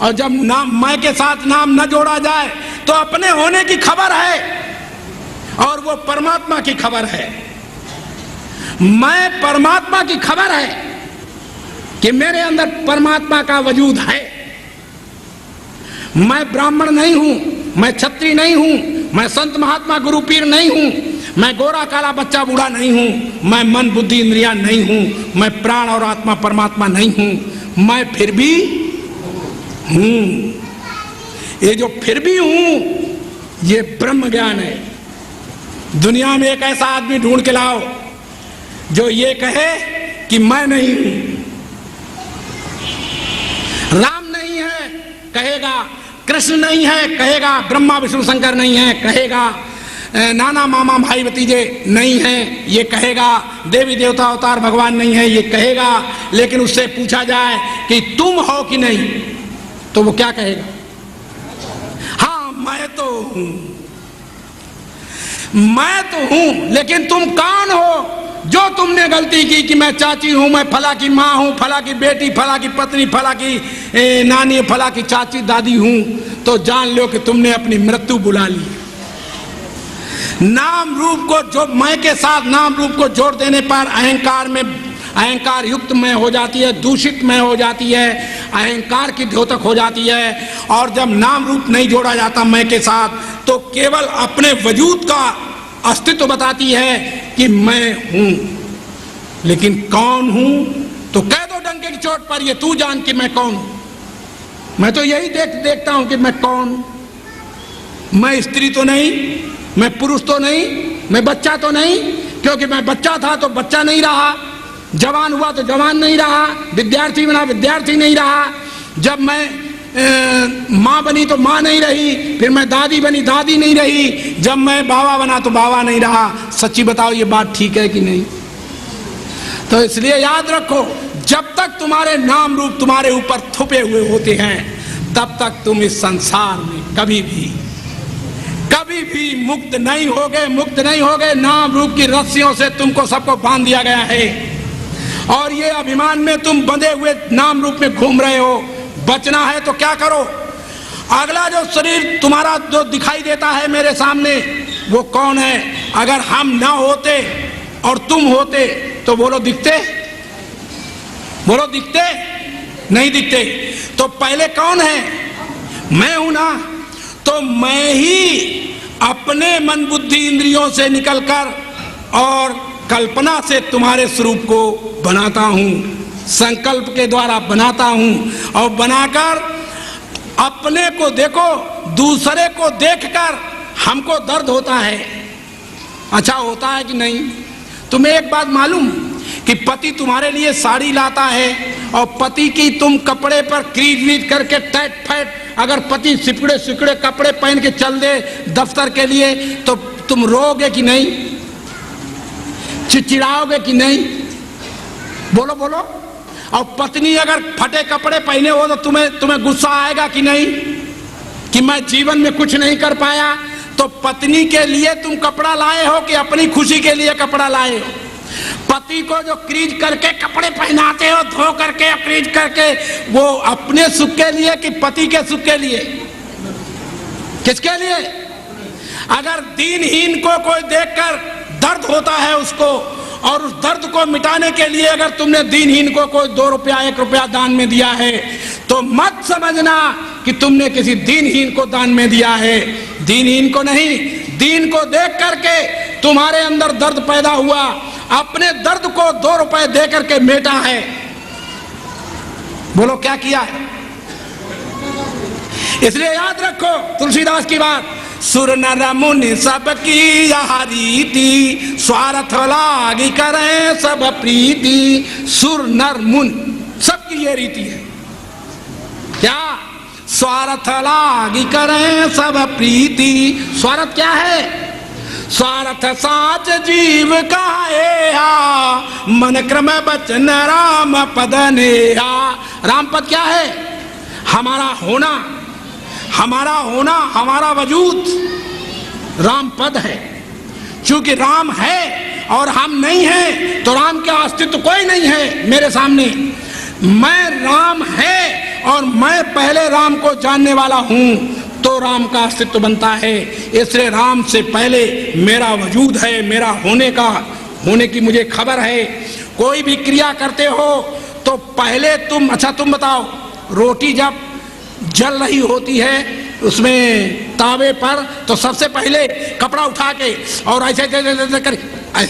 और जब नाम मैं के साथ नाम न जोड़ा जाए तो अपने होने की खबर है, और वो परमात्मा की खबर है। मैं परमात्मा की खबर है कि मेरे अंदर परमात्मा का वजूद है। मैं ब्राह्मण नहीं हूं, मैं क्षत्रिय नहीं हूं, मैं संत महात्मा गुरु पीर नहीं हूं, मैं गोरा काला बच्चा बूढ़ा नहीं हूं, मैं मन बुद्धि इंद्रियां नहीं हूं, मैं प्राण और आत्मा परमात्मा नहीं हूं, मैं फिर भी हूं। ये जो फिर भी हूं ये ब्रह्म ज्ञान है। दुनिया में एक ऐसा आदमी ढूंढ के लाओ जो ये कहे कि मैं नहीं हूं। राम नहीं है कहेगा, कृष्ण नहीं है कहेगा, ब्रह्मा विष्णु शंकर नहीं है कहेगा, नाना मामा भाई भतीजे नहीं है ये कहेगा, देवी देवता अवतार भगवान नहीं है ये कहेगा। लेकिन उससे पूछा जाए कि तुम हो कि नहीं, तो वो क्या कहेगा? हाँ मैं तो हूं, मैं तो हूं। लेकिन तुम कौन हो? जो तुमने गलती की कि मैं चाची हूं, मैं फला की माँ हूं, फला की बेटी, फला की पत्नी, फला की नानी, फला की चाची दादी हूं, तो जान लो कि तुमने अपनी मृत्यु बुला ली। नाम रूप को जो मैं के साथ नाम रूप को जोड़ देने पर अहंकार युक्त मैं हो जाती है, दूषित मैं हो जाती है, अहंकार की द्योतक हो जाती है। और जब नाम रूप नहीं जोड़ा जाता मैं के साथ तो केवल अपने वजूद का अस्तित्व बताती है कि मैं हूं। लेकिन कौन हूं? तो कह दो डंके की चोट पर, ये तू जान कि मैं कौन हूं। मैं तो यही देखता हूं कि मैं कौन हूं। मैं स्त्री तो नहीं, मैं पुरुष तो नहीं, मैं बच्चा तो नहीं, क्योंकि मैं बच्चा था तो बच्चा नहीं रहा, जवान हुआ तो जवान नहीं रहा, विद्यार्थी बना विद्यार्थी नहीं रहा, जब मैं माँ बनी तो माँ नहीं रही, फिर मैं दादी बनी दादी नहीं रही, जब मैं बाबा बना तो बाबा नहीं रहा। सच्ची बताओ ये बात ठीक है कि नहीं? तो इसलिए याद रखो, जब तक तुम्हारे नाम रूप तुम्हारे ऊपर थुपे हुए होते हैं तब तक तुम इस संसार में कभी भी मुक्त नहीं होगे। नाम रूप की रस्सियों से तुमको सबको बांध दिया गया है, और ये अभिमान में तुम बंधे हुए नाम रूप में घूम रहे हो। बचना है तो क्या करो? अगला जो शरीर तुम्हारा जो दिखाई देता है मेरे सामने, वो कौन है? अगर हम ना होते और तुम होते तो बोलो दिखते? बोलो दिखते? नहीं दिखते। तो पहले कौन है? मैं हूं ना। तो मैं ही अपने मन बुद्धि इंद्रियों से निकलकर और कल्पना से तुम्हारे स्वरूप को बनाता हूं, संकल्प के द्वारा बनाता हूं, और बनाकर अपने को देखो, दूसरे को देखकर हमको दर्द होता है। अच्छा होता है कि नहीं? तुम्हें एक बात मालूम कि पति तुम्हारे लिए साड़ी लाता है और पति की तुम कपड़े पर क्रीज वीज करके टैट फैट, अगर पति सिकड़े सिकड़े कपड़े पहन के चल दे दफ्तर के लिए तो तुम रोओगे कि नहीं? चिड़चिड़ाओगे कि नहीं? बोलो बोलो। और पत्नी अगर फटे कपड़े पहने हो तो तुम्हें गुस्सा आएगा कि नहीं, कि मैं जीवन में कुछ नहीं कर पाया? तो पत्नी के लिए तुम कपड़ा लाए हो कि अपनी खुशी के लिए कपड़ा लाए हो? पति को जो क्रीज करके कपड़े पहनाते हो, धो करके क्रीज करके, वो अपने सुख के लिए कि पति के सुख के लिए? किसके लिए? अगर दीनहीन को कोई देखकर दर्द होता है उसको, और उस दर्द को मिटाने के लिए अगर तुमने दीनहीन को कोई 2 रुपया 1 रुपया दान में दिया है, तो मत समझना कि तुमने किसी दीनहीन को दान में दिया है। दीनहीन को नहीं, दीन को देख करके तुम्हारे अंदर दर्द पैदा हुआ, अपने दर्द को 2 रुपए दे करके मेटा है। बोलो क्या किया है? इसलिए याद रखो तुलसीदास की बात, सुर नर मुनि सबकी यह रीति, स्वार्थ लागी करें सब प्रीति। सुर नर मुनि सबकी ये रीति है, क्या? स्वार्थ लागी करें सब प्रीति। स्वार्थ क्या है? स्वार्थ साच जीव काया, मन क्रम बचन राम पद नेहा। राम पद क्या है? हमारा होना, हमारा होना, हमारा वजूद राम पद है। क्योंकि राम है और हम नहीं हैं, तो राम का अस्तित्व कोई नहीं है मेरे सामने। मैं राम है और मैं पहले राम को जानने वाला हूं, तो राम का अस्तित्व बनता है। इसलिए राम से पहले मेरा वजूद है, मेरा होने की मुझे खबर है। कोई भी क्रिया करते हो तो पहले तुम बताओ, रोटी जब जल रही होती है उसमें तावे पर, तो सबसे पहले कपड़ा उठा के और ऐसे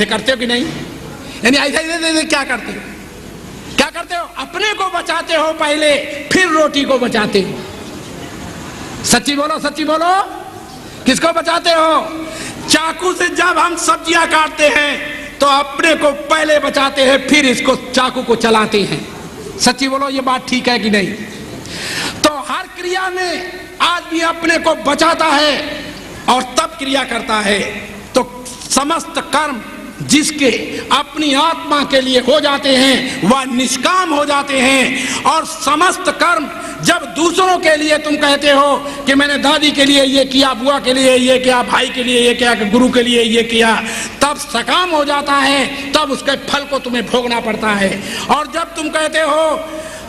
करते हो कि नहीं? यानी ऐसे क्या करते हो? क्या करते हो? अपने को बचाते हो पहले, फिर रोटी को बचाते हो। सच्ची बोलो, सच्ची बोलो, किसको बचाते हो? चाकू से जब हम सब्जियां काटते हैं तो अपने को पहले बचाते हैं, फिर इसको चाकू को चलाते हैं। सच्ची बोलो, ये बात ठीक है कि नहीं? तो हर क्रिया में आदमी अपने को बचाता है और तब क्रिया करता है। तो समस्त कर्म जिसके अपनी आत्मा के लिए हो जाते हैं वह निष्काम हो जाते हैं, और समस्त कर्म जब दूसरों के लिए तुम कहते हो कि मैंने दादी के लिए ये किया, बुआ के लिए ये किया, भाई के लिए ये किया, गुरु के लिए ये किया, तब सकाम हो जाता है, तब उसके फल को तुम्हें भोगना पड़ता है। और जब तुम कहते हो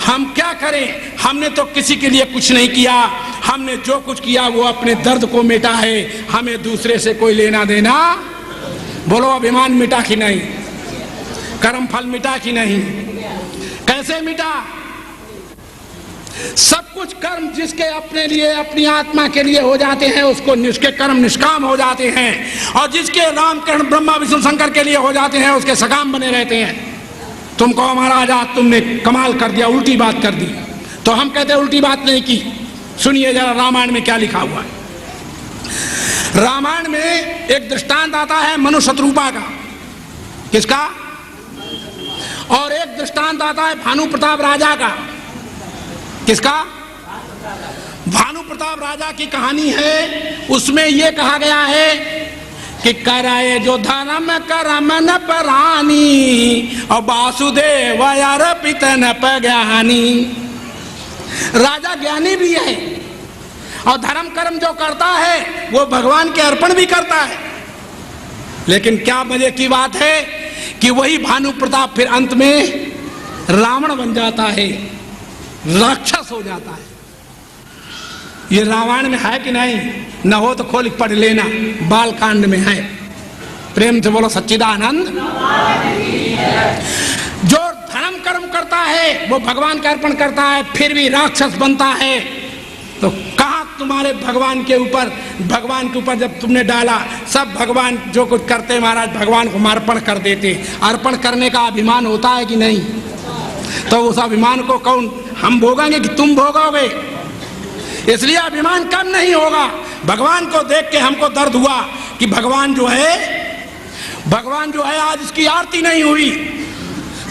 हम क्या करें, हमने तो किसी के लिए कुछ नहीं किया, हमने जो कुछ किया वो अपने दर्द को मिटा है, हमें दूसरे से कोई लेना देना। बोलो अभिमान मिटा कि नहीं? कर्म फल मिटा कि नहीं? कैसे मिटा? सब कुछ कर्म जिसके अपने लिए, अपनी आत्मा के लिए हो जाते हैं, उसके कर्म निष्काम हो जाते हैं, और जिसके नामकरण ब्रह्मा विष्णु शंकर के लिए हो जाते हैं उसके सकाम बने रहते हैं। तुम कहो महाराज आज तुमने कमाल कर दिया, उल्टी बात कर दी, तो हम कहते हैं उल्टी बात नहीं की। सुनिए जरा रामायण में क्या लिखा हुआ है। रामायण में एक दृष्टांत आता है मनु शत्रुपा का। किसका? और एक दृष्टांत आता है भानु प्रताप राजा का। किसका? भानु प्रताप राजा की कहानी है। उसमें यह कहा गया है कि कराए जो धर्म करम न परानी, और वासुदेव अर्पित न ज्ञानी। राजा ज्ञानी भी है और धर्म कर्म जो करता है वो भगवान के अर्पण भी करता है। लेकिन क्या मजे की बात है कि वही भानु प्रताप फिर अंत में रावण बन जाता है, राक्षस हो जाता है। ये रामायण में है कि नहीं? न हो तो खोल पढ़ लेना, बाल कांड में है। प्रेम से बोलो सच्चिदानंद। जो धर्म कर्म करता है वो भगवान का अर्पण करता है, फिर भी राक्षस बनता है। तो कहाँ तुम्हारे भगवान के ऊपर जब तुमने डाला, सब भगवान जो कुछ करते महाराज भगवान को अर्पण कर देते। अर्पण करने का अभिमान होता है कि नहीं? तो उस अभिमान को कौन, हम भोगेंगे कि तुम भोगोगे? इसलिए अभिमान कम नहीं होगा। भगवान को देख के हमको दर्द हुआ कि भगवान जो है आज इसकी आरती नहीं हुई।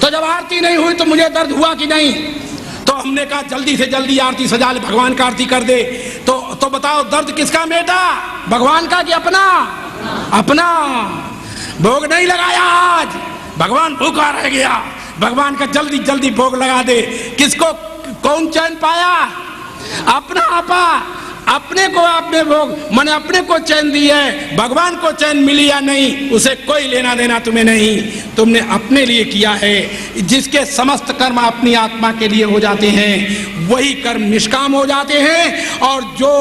तो जब आरती नहीं हुई तो मुझे दर्द हुआ कि नहीं? तो हमने कहा जल्दी से जल्दी आरती सजा ले, भगवान का आरती कर दे। तो बताओ दर्द किसका बेटा? भगवान का कि अपना? अपना। भोग नहीं लगाया आज, भगवान भूखा रह गया, भगवान का जल्दी जल्दी भोग लगा दे। किसको कौन चैन पाया? अपना आपा, अपने को आपने भोग माने अपने को चैन दी है, भगवान को चैन मिली या नहीं उसे कोई लेना देना तुम्हें नहीं, तुमने अपने लिए किया है। जिसके समस्त कर्म अपनी आत्मा के लिए हो जाते हैं वही कर्म निष्काम हो जाते हैं। और जो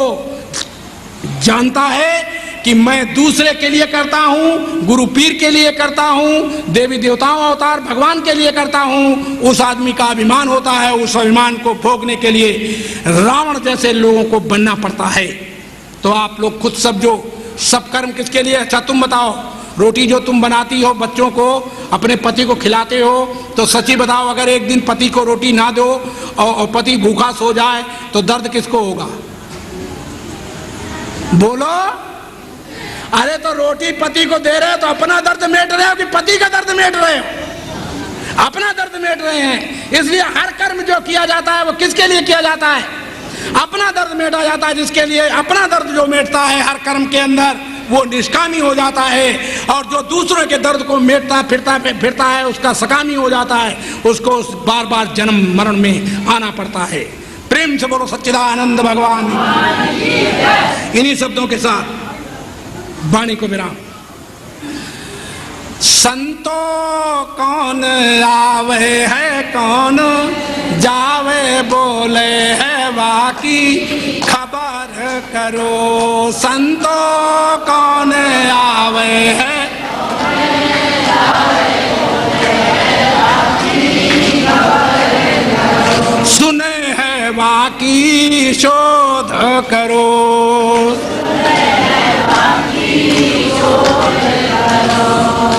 जानता है कि मैं दूसरे के लिए करता हूँ, गुरु पीर के लिए करता हूँ, देवी देवताओं अवतार भगवान के लिए करता हूँ, उस आदमी का अभिमान होता है। उस अभिमान को भोगने के लिए रावण जैसे लोगों को बनना पड़ता है। तो आप लोग खुद समझो, सब कर्म किसके लिए? अच्छा तुम बताओ, रोटी जो तुम बनाती हो बच्चों को, अपने पति को खिलाते हो, तो सच्ची बताओ अगर एक दिन पति को रोटी ना दो और पति भूखा सो जाए तो दर्द किसको होगा? बोलो। अरे तो रोटी पति को दे रहे हो तो अपना दर्द मेट रहे हो कि पति का दर्द मेट रहे हो? अपना दर्द मेट रहे हैं। इसलिए हर कर्म जो किया जाता है वो किसके लिए किया जाता है? अपना दर्द मेटा जाता है। जिसके लिए अपना दर्द जो मेटता है हर कर्म के अंदर वो निष्कामी हो जाता है। और जो दूसरों के दर्द को मेटता फिरता है उसका सकामी हो जाता है। उसको बार बार जन्म मरण में आना पड़ता है। प्रेम से बोलो सच्चिदानंद भगवान। इन्हीं शब्दों के साथ वाणी को विराम। संतो कौन आवे है कौन जावे, बोले है बाकी खबर करो। संतो कौन आवे है सुने है बाकी शोध करो।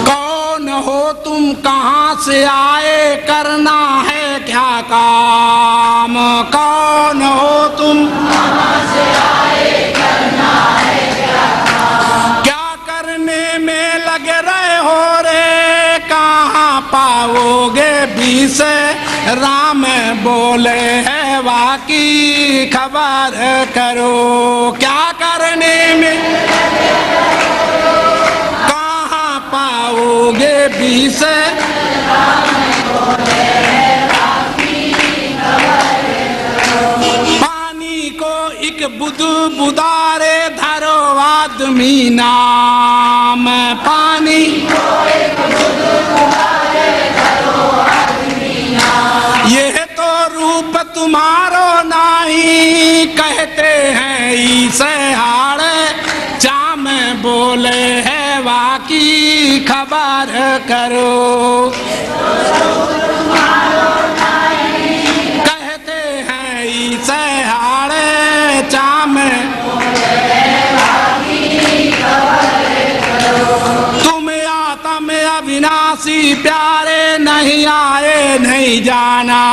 कौन हो तुम, कहाँ से आए, करना है क्या काम? कौन हो तुम, कहाँ से आए, करना है क्या काम? क्या करने में लगे रहे हो रे, कहाँ पाओगे बीस राम, बोले है बाकी खबर करो। क्या करने में कहाँ पाओगे बीस, पानी को एक बुदारे धरो आदमी नाम। पानी को एक बुदारे धरो आदमी नाम। यह तो रूप तुम्हारो नाही, कहते हैं ईसे हाड़े चाम, बोले है बाकी खबर करो। कहते हैं ईसे हाड़े चाम, तुम आत्म अविनाशी प्यारे, नहीं आए नहीं जाना।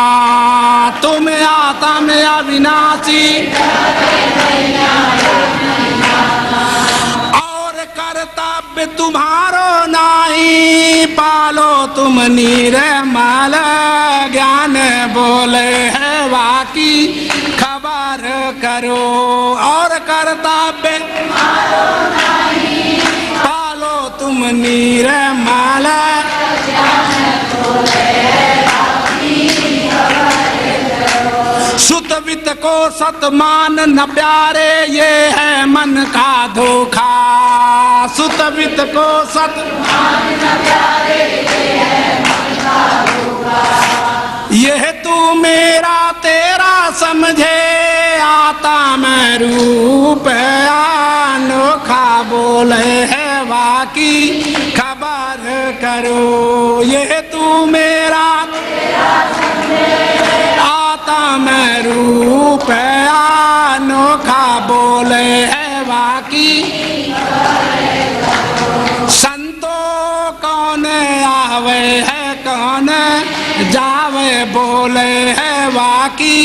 तुम आत्म अविनाशी और कर्तव्य तुम्हारो नाही, पालो तुम निर्मल ज्ञान, बोले है बाकी खबर करो। और कर्तव्य पालो तुम निर्मल सुत वित को सतमान न प्यारे, ये है मन का धोखा। सुत वित को सतमान न प्यारे, ये है मन का धोखा। यह तू मेरा तेरा समझे, आता मैं रूप अनोखा, बोले है बाकी खबर करो। यह तू मेरा आता मैं रूप अनोखा, बोले है बाकी। संतो कौन आवे है कौन जावे, बोले है बाकी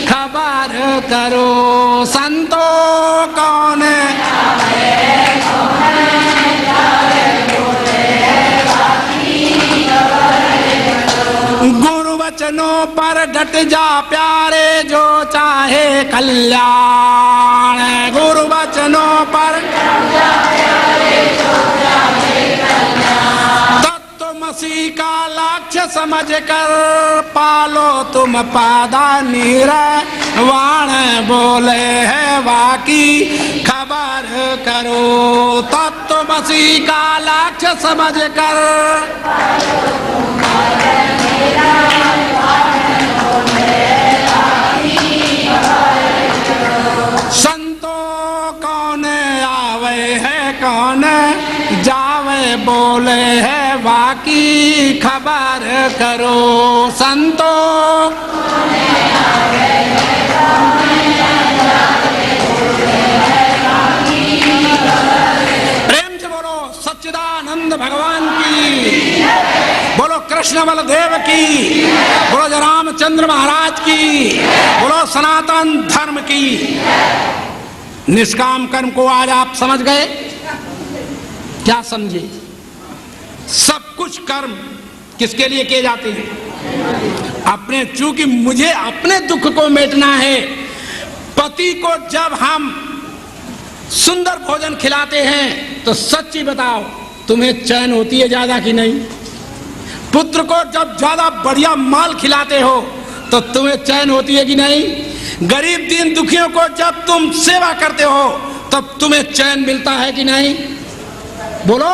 खबर करो। संतो कौन आवे है कौन जावे, बोले है बाकी खबर करो। गुरु वचनों पर डट जा प्यारे, जो चाहे कल्याण। गुरु वचनों पर डट जा प्यारे, जो चाहे कल्याण। तत्वमसी का लक्ष्य समझ कर पालो तुम पादा निर्वाण, बोले है बाकी खबर करो। तत्वमसी का लक्ष्य समझ कर संतों कौन आवे है कौन जावे, बोले है बाकी खबर करो। संतों प्रेम से बोलो सच्चिदानंद भगवान की, बोलो कृष्ण बलदेव की, बोलो रामचंद्र महाराज की, बोलो सनातन धर्म की। निष्काम कर्म को आज आप समझ गए? क्या समझे? सब कुछ कर्म किसके लिए किए जाते हैं? अपने, चूंकि मुझे अपने दुख को मिटना है। पति को जब हम सुंदर भोजन खिलाते हैं तो सच्ची बताओ तुम्हें चैन होती है ज्यादा कि नहीं? पुत्र को जब ज्यादा बढ़िया माल खिलाते हो तो तुम्हें चैन होती है कि नहीं? गरीब दीन दुखियों को जब तुम सेवा करते हो तब तुम्हें चैन मिलता है कि नहीं? बोलो।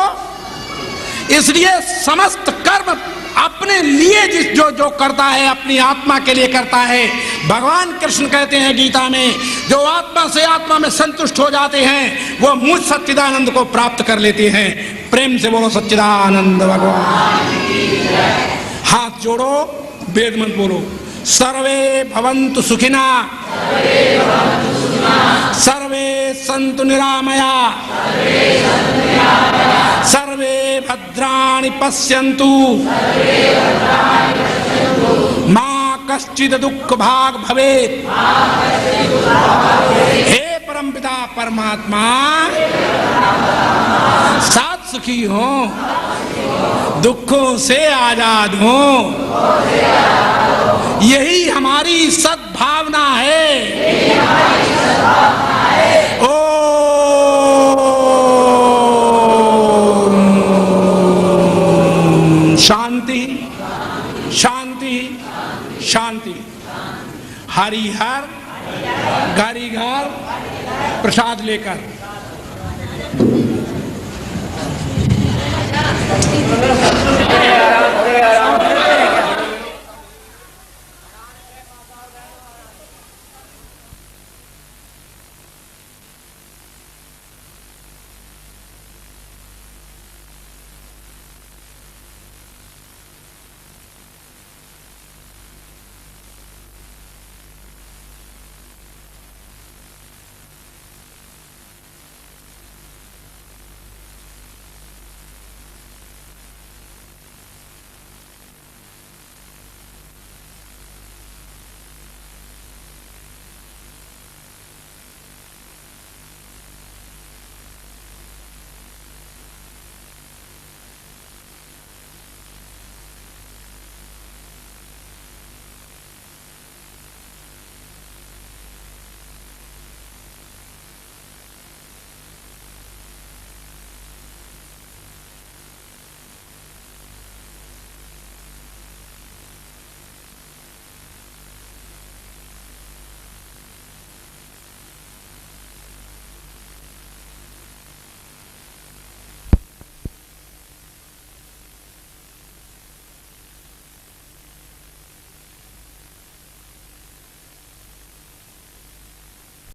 इसलिए समस्त कर्म अपने लिए जो जो करता है अपनी आत्मा के लिए करता है। भगवान कृष्ण कहते हैं गीता में, जो आत्मा से आत्मा में संतुष्ट हो जाते हैं वो मुझ सच्चिदानंद को प्राप्त कर लेते हैं। प्रेम से बोलो सच्चिदानंद भगवान। हाथ जोड़ो, वेद मंत्र बोलो। सर्वे भवन्तु सुखिना, सर्वे सन्तु निरामया, सर्वे भद्राणि पश्यन्तु, मा कश्चित् दुःख भाग् भवेत्। हे परमपिता परमात्मा, साथ सुखी हो, दुखों से आजाद हो, यही हमारी सद्भावना है। ओम शांति शांति शांति। हरिहर घरी घर प्रसाद लेकर